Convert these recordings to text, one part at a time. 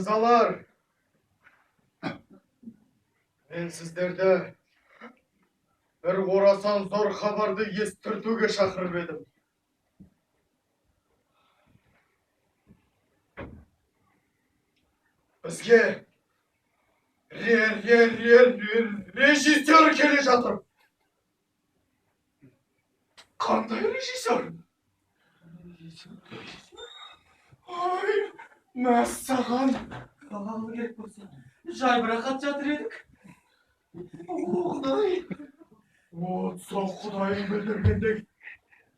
Мырзалар, мен сіздерді бір орасан зор хабарды естіртуге шақырып едім. Бізге режиссер келе жатыр. Қандай режиссер? Ай, мәссаған. Қалалы керек болса, жайбырақат жатыр едік. Құдай. Отса Құдайын білдіргендей,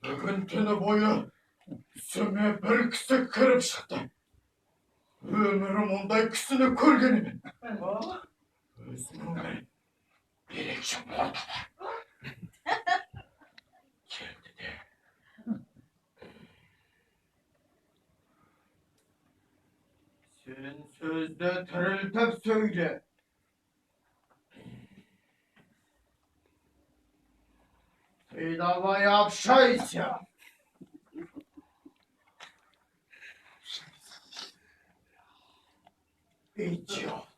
бүгін түні бойы түсіме бір кісі кіріп шықты. Өмірім ондай кісіні көрген емен. Өзінің бір ерекше мұрты бар. Келді де. Сен сөзді тірілтіп сөйле. Ты давай общайся. Идиот.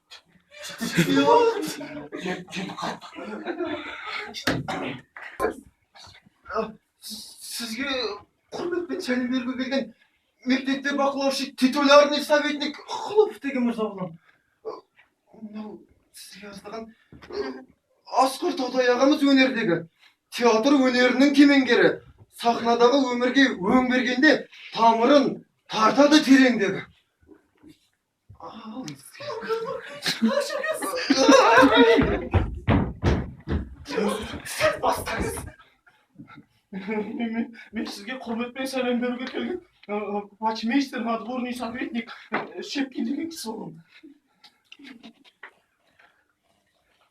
Сізге құрметпен сәлем беруге келген мектепте бақылаушы титулярный советник Құлов деген мырза боламын. Мынау сізге аздаған Асқар Таудай ағамыз өнердегі театр өнерінің кемеңгері, сахнадағы өмірге өң бергенде тамырын тартады тереңдегі. Сіз бастаңыз. Мен сізге құрметпен сәлем беруге келген почмейстер, надворный советник Шепкин деген кісі боламын.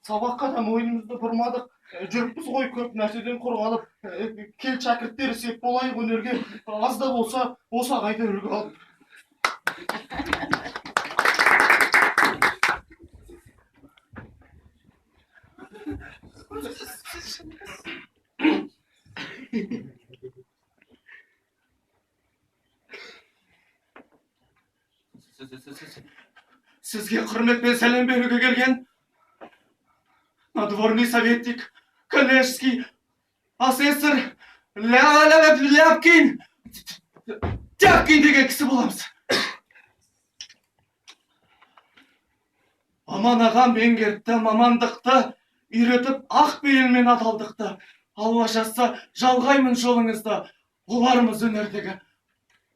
Сабаққа да мойнымызды бұрмадық, жүріппіз ғой, көп нәрседен қорғалып, кел шәкірттері сеп болайық өнерге, аз да болса, оса қайда үлгі алып. Сізге құрметпен сәлем беруге келген надворный советник, коллежский асессор Тяпкин деген кісі боламыз. Маман ағам меңгертті мамандықты, үйретіп ақ бейілмен адалдықты. Алла жазса жалғаймын жолыңызда, оларымыз өнердегі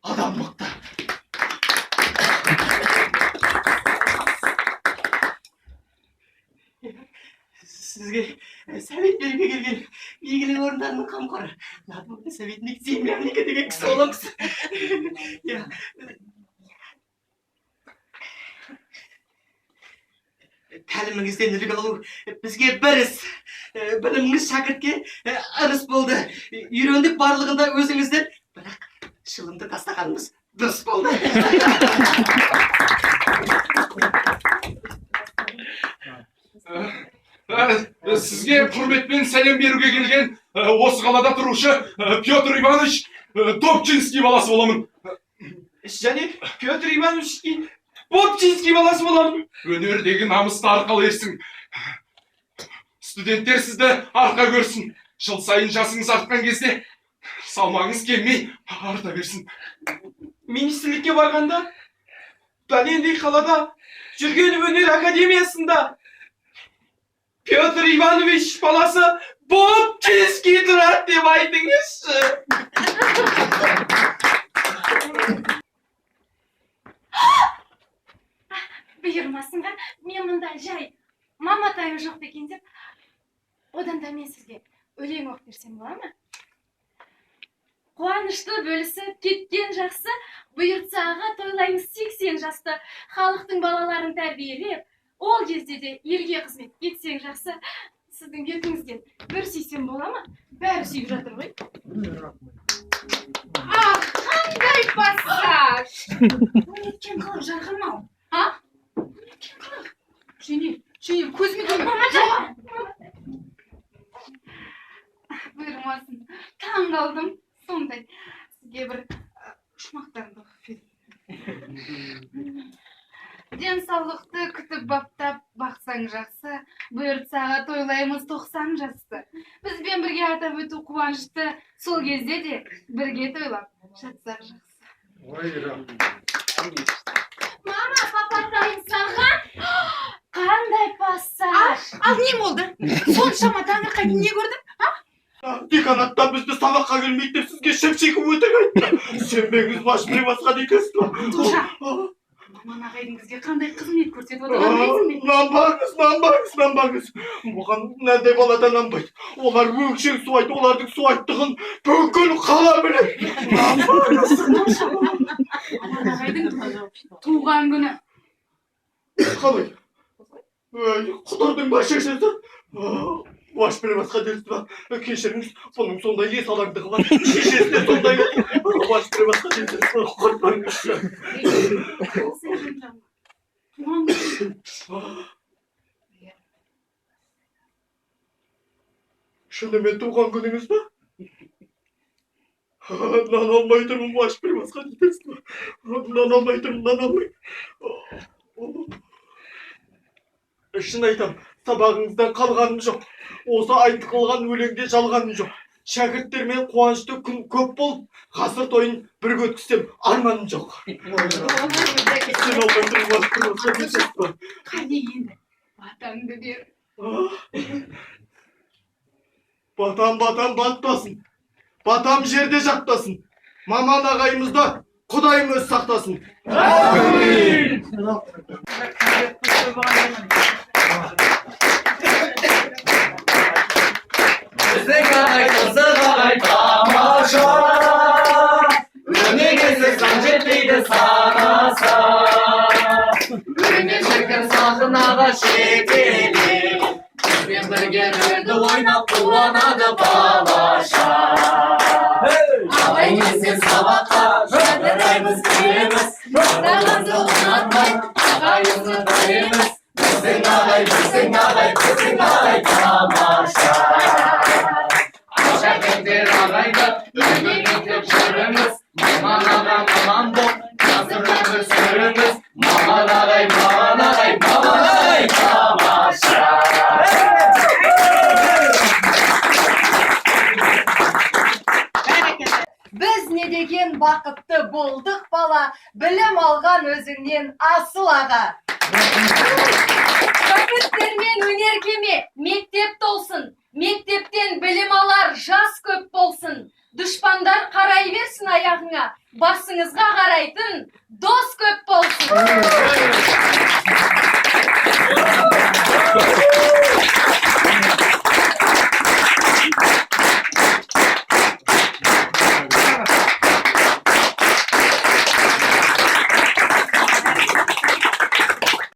адамдықты. Сізге совет беруге келген белгілі орындарының қамқоры, надворный советник земляника деген кісі боламыз. Тәліміңізден үлгі алу бізге бір іс, біліміңіз шәкіртке ырыс болды. Үйрендік барлығында өзіңізден, бірақ шылымды тастағанымыз дұрыс болды. Сізге құрметпен сәлем беруге келген осы қалада тұрушы Петр Иванович Топчинский баласы боламын. Және Петр Иванович Попчинский баласы боламын. Өнердегі намысты арқалы ерсің. Студенттер сізді арқа көрсін. Жыл сайын жасыңыз артқан кезде салмағыңыз келмей арта берсін. Министрлікке барғанда, дәлендей қалада Жүргенов өнер академиясында Петр Иванович баласы Попчинский тұрады деп айтыңызшы. Бұйырмасынға, мен мұнда жай маматайым жоқ екен деп, одан да мен сізге өлең оқып берсем бола ма? Қуанышты бөлісіп кеткен жақсы, бұйыртса аға тойлаймыз 80 жасты, халықтың балаларын тәрбиелеп, ол кезде де елге қызмет етсең жақсы, сіздің бетіңізден бір сүйсем бола ма? Бәрі сүйіп жатыр ғой. Қандай пассаж! Неткен қылық жарқырмау, а? Неткен қылық? Жөнел, көзіме көрме. Бұйырмасын, таң қалдым. Сондай, сізге бір шумақтарымды оқып берейін. денсаулықты күтіп баптап бақсаң жақсы, бұйыртсаға тойлаймыз 90 жасты. Бізбен бірге атап өту қуанышты, сол кезде де бірге тойлап жатсақ жақсы. Мама, папатайым саған қандай пассаж. Ал не болды? Соншама таңырқайды не көрдің? Деканаттан бізді сабаққа келмейді деп сізге шөпшегі өтірік айтты. Сенбеңіз башпырмасқа дейтесіз ба? Маман ағайдың бізге қандай қызмет көрсетіп отырғанын білесің бе? Нанбаңыз. Бұған нәнде баладан нанбайды. Олар өңшең суайт, олардың суайттығын бүкіл қала біледі. Нанбаңыз. Маман ағайдың туған күні. Қалай? Құдырдың ба шешесі? Башпырмасқа дейсіз ба? Кешіріңіз, бұның сондай ес алаңдығы бар. Шешесі де сондай башпырмасқа дейсіз. Құртпаңызшы. Шынымен туған күніңіз ба? Нан алмай тұрмын, башпырмасқа дейсіз ба? Нан алмай тұрмын, нан алмай. Шын айтам, сабағыңыздан қалғаным жоқ. Осы айтылған өлеңде жалғаным жоқ. Шәкірттермен қуанышты күн көп болып, ғасыр тойын бірге өткізсем арманым жоқ. Сен алмай тұрмын, башпырмасқа дейсіз ба? Қане енді, батаңды бер. Батам батпасын. Батам жерде жатпасын. Маман ағайымызды Құдайым өз сақтасын. Біздің ағай, қызық ағай, тамаша. Өнегесі сан жетпейді санаса. Өнер шіркін сахнаға шетеле. Бізбен бірге рөлді ойнап қуанады балаша. Ағай келсен сабаққа, жадыраймыз күлеміз. Мақтағанды ұнатмай, ағайымызды білеміз. Біздің ағай тамаша. Шәкірттер ағайды, өнегетіп жүріңіз. Маман аға маман боп, жазырларды сүріңіз. Маман ағай тамаша. Біз не деген бақытты болдық бала, білім алған өзіңнен асыл аға. Шәкірттермен өнер кеме, мектеп толсын, мектептен білім алар жас көп болсын. Дұшпандар қарай берсін аяғыңа, басыңызға қарайтын дос көп